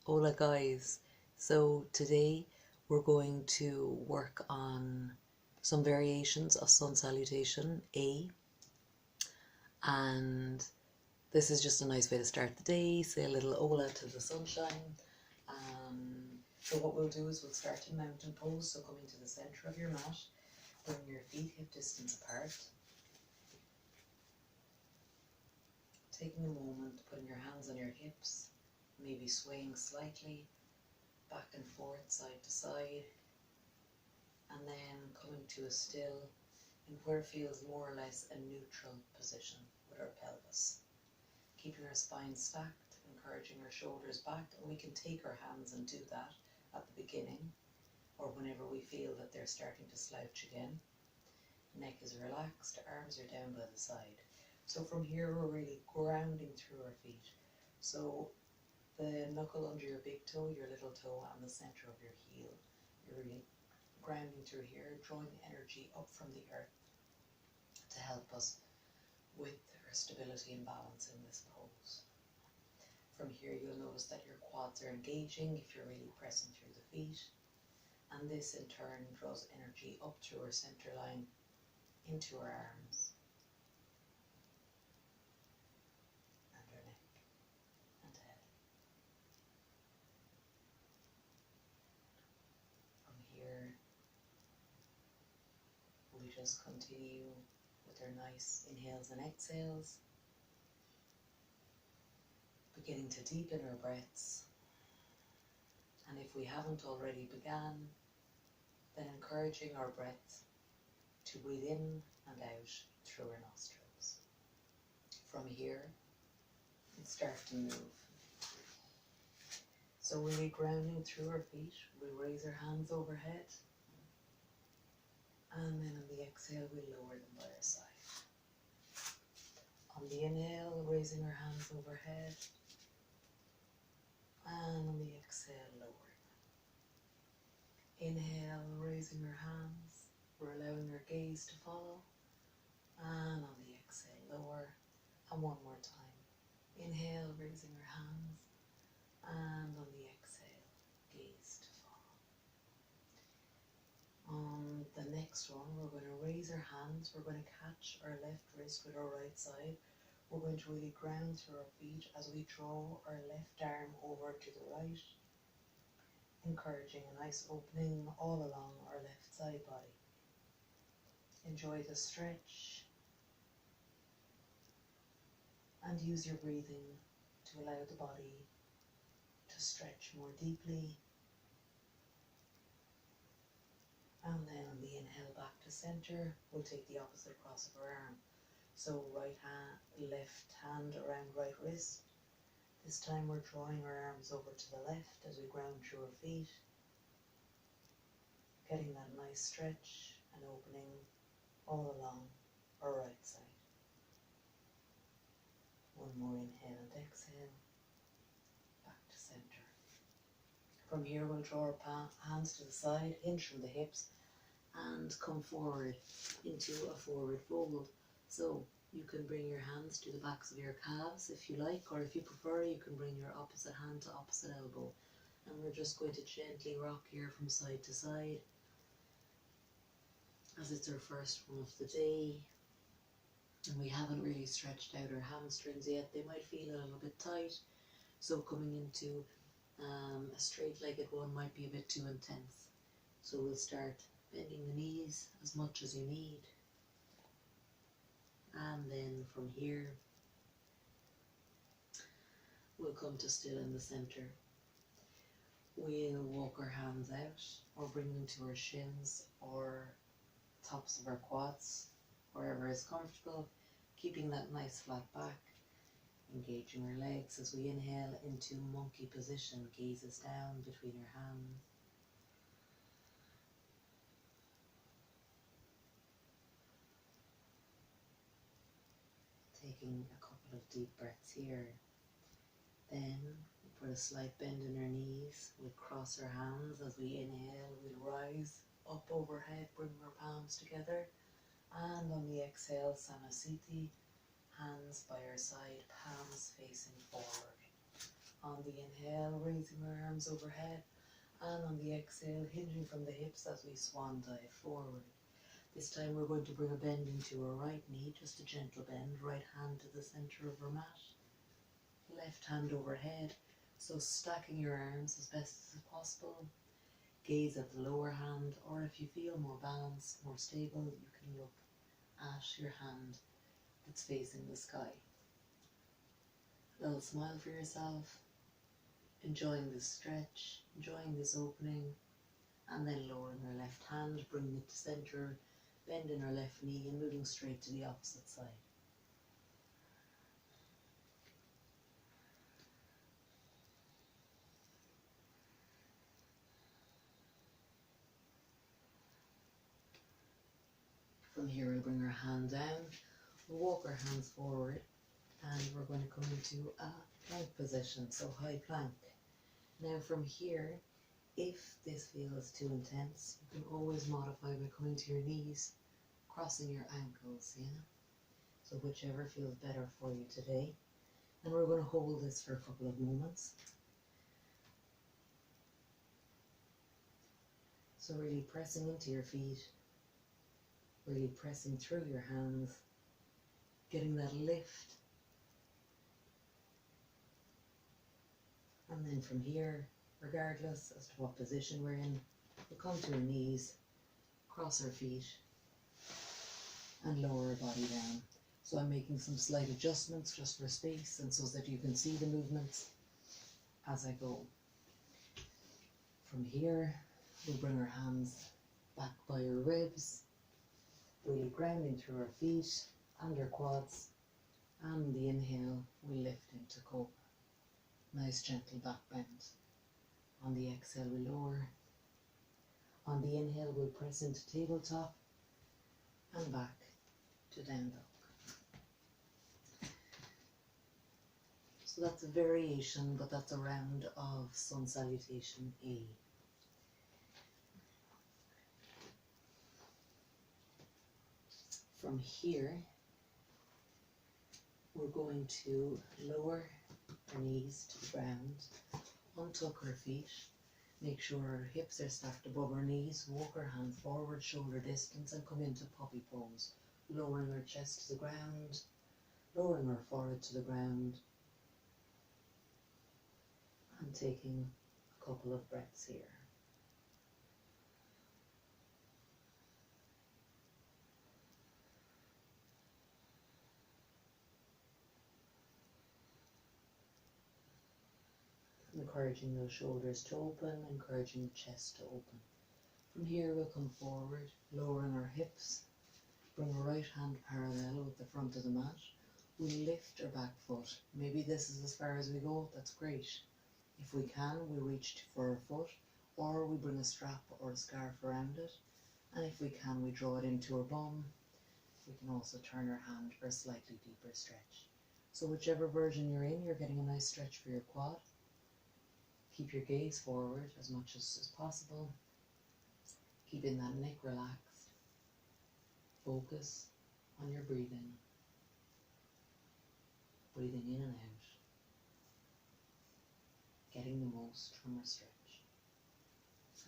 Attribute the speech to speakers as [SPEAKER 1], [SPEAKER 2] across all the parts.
[SPEAKER 1] Hola guys, so today we're going to work on some variations of sun salutation A, and this is just a nice way to start the day. Say a little hola to the sunshine. So what we'll do is we'll start in mountain pose, so coming to the center of your mat, bring your feet hip distance apart, taking a moment, putting your hands on your hips, maybe swaying slightly back and forth, side to side, and then coming to a still in where it feels more or less a neutral position with our pelvis. Keeping our spine stacked, encouraging our shoulders back, and we can take our hands and do that at the beginning or whenever we feel that they're starting to slouch again. Neck is relaxed, arms are down by the side. So from here we're really grounding through our feet. So the knuckle under your big toe, your little toe, and the center of your heel. You're really grounding through here, drawing energy up from the earth to help us with our stability and balance in this pose. From here you'll notice that your quads are engaging if you're really pressing through the feet, and this in turn draws energy up through our center line into our arms and our neck and head. From here we just continue with our nice inhales and exhales, beginning to deepen our breaths. And if we haven't already began, then encouraging our breath to breathe in and out through our nostrils. From here, we start to move. So really grounding through our feet, we raise our hands overhead, and then on the exhale we lower them by our side. On the inhale, raising our hands overhead, and on the exhale, lowering them. Inhale, raising our hands, we're allowing our gaze to follow, and on the exhale, lower, and one more time. Inhale, raising our hands, and on the exhale, gaze to follow. On the next one, we're going to raise our hands, we're going to catch our left wrist with our right side. We're going to really ground through our feet as we draw our left arm over to the right, encouraging a nice opening all along our left side body. Enjoy the stretch and use your breathing to allow the body to stretch more deeply. And then on the inhale back to center, we'll take the opposite across of our arm. So right hand, left hand around right wrist. This time we're drawing our arms over to the left as we ground through our feet, getting that nice stretch and opening all along our right side. One more inhale and exhale, back to center. From here we'll draw our hands to the side, hinge from the hips, and come forward into a forward fold. So you can bring your hands to the backs of your calves if you like, or if you prefer, you can bring your opposite hand to opposite elbow. And we're just going to gently rock here from side to side, as it's our first one of the day. And we haven't really stretched out our hamstrings yet. They might feel a little bit tight. So coming into a straight-legged one might be a bit too intense. So we'll start bending the knees as much as you need. And then from here, we'll come to still in the center. We'll walk our hands out or bring them to our shins or tops of our quads, wherever is comfortable, keeping that nice flat back. Engaging our legs as we inhale into monkey position, gazes down between your hands. Taking a couple of deep breaths here. Then we put a slight bend in our knees. We'll cross our hands as we inhale. We'll rise up overhead, bring our palms together. And on the exhale, Samasthiti, hands by our side, palms facing forward. On the inhale, raising our arms overhead, and on the exhale, hinging from the hips as we swan dive forward. This time we're going to bring a bend into our right knee, just a gentle bend, right hand to the center of our mat, left hand overhead, so stacking your arms as best as possible. Gaze at the lower hand, or if you feel more balanced, more stable, you can look at your hand that's facing the sky. A little smile for yourself, enjoying this stretch, enjoying this opening, and then lowering our left hand, bringing it to center, bending our left knee and moving straight to the opposite side. From here we'll bring our hand down, we'll walk our hands forward, and we're going to come into a plank position, so high plank. Now from here, if this feels too intense, you can always modify by coming to your knees, crossing your ankles, So whichever feels better for you today. And we're going to hold this for a couple of moments. So really pressing into your feet, really pressing through your hands, getting that lift. And then from here, regardless as to what position we're in, we'll come to our knees, cross our feet, and lower our body down. So I'm making some slight adjustments just for space and so that you can see the movements as I go. From here, we'll bring our hands back by our ribs, really grounding through our feet and our quads. And the inhale, we lift into cobra. Nice gentle back bend. On the exhale, we lower. On the inhale, we'll press into tabletop and back to down dog. So that's a variation, but that's a round of sun salutation A. From here, we're going to lower our knees to the ground, untuck our feet, make sure our hips are stacked above our knees, walk our hands forward, shoulder distance, and come into puppy pose, lowering our chest to the ground, lowering our forehead to the ground, and taking a couple of breaths here. Encouraging those shoulders to open, encouraging the chest to open. From here we'll come forward, lowering our hips, bring our right hand parallel with the front of the mat. We lift our back foot. Maybe this is as far as we go, that's great. If we can, we reach for our foot, or we bring a strap or a scarf around it. And if we can, we draw it into our bum. We can also turn our hand for a slightly deeper stretch. So whichever version you're in, you're getting a nice stretch for your quad. Keep your gaze forward as much as possible, keeping that neck relaxed. Focus on your breathing. Breathing in and out. Getting the most from our stretch.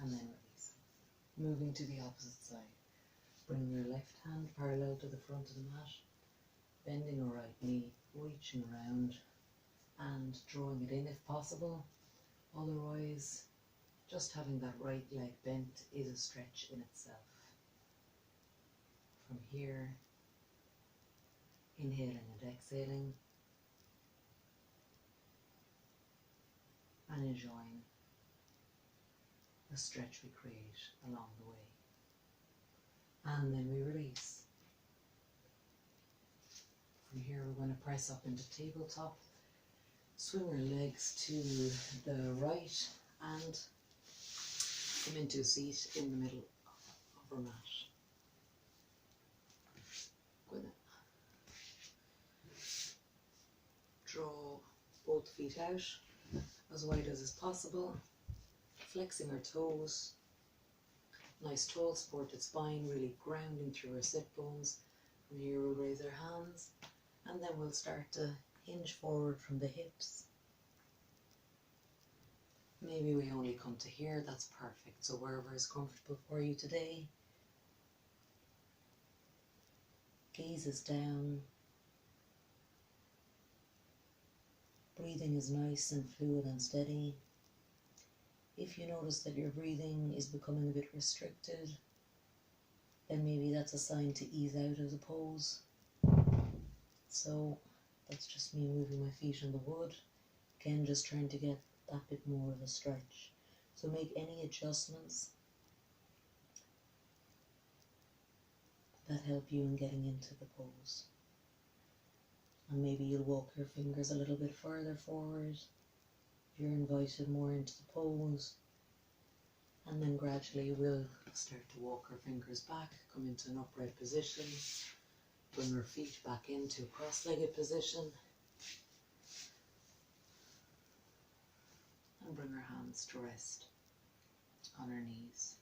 [SPEAKER 1] And then releasing. Moving to the opposite side. Bring your left hand parallel to the front of the mat. Bending our right knee, reaching around and drawing it in if possible. Otherwise, just having that right leg bent is a stretch in itself. From here, inhaling and exhaling, and enjoying the stretch we create along the way. And then we release. From here, we're going to press up into tabletop. Swing our legs to the right and come into a seat in the middle of our mat. Draw both feet out as wide as is possible, flexing our toes. Nice tall supported spine, really grounding through our sit bones. From here we'll raise our hands and then we'll start to hinge forward from the hips. maybe we only come to here, that's perfect. So wherever is comfortable for you today, gazes down. Breathing is nice and fluid and steady. If you notice that your breathing is becoming a bit restricted, then maybe that's a sign to ease out of the pose. So that's just me moving my feet on the wood. Again, just trying to get that bit more of a stretch. So make any adjustments that help you in getting into the pose. And maybe you'll walk your fingers a little bit further forward if you're invited more into the pose. And then gradually we'll start to walk our fingers back, come into an upright position, bring our feet back into a cross-legged position, and bring our hands to rest on our knees.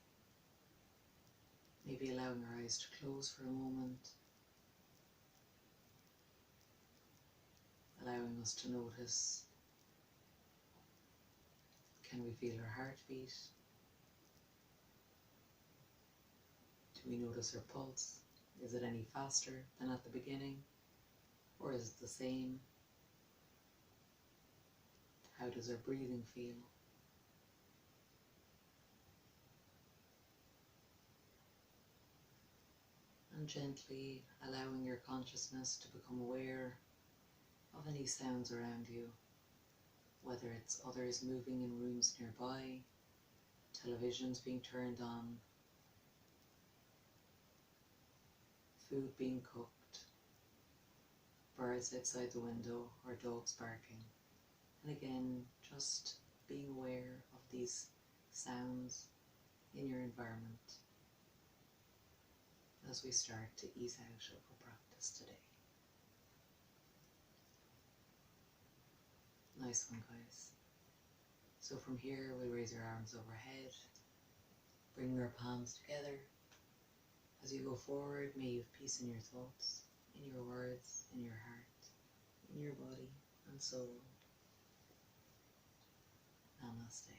[SPEAKER 1] Maybe allowing our eyes to close for a moment, allowing us to notice, can we feel our heartbeat? Do we notice our pulse? Is it any faster than at the beginning, or is it the same? How does our breathing feel? And gently allowing your consciousness to become aware of any sounds around you, whether it's others moving in rooms nearby, televisions being turned on, food being cooked, birds outside the window, or dogs barking. And again, just being aware of these sounds in your environment as we start to ease out of our practice today. Nice one, guys. So from here, we'll raise our arms overhead, bring our palms together. As you go forward, may you have peace in your thoughts, in your words, in your heart, in your body and soul. Namaste.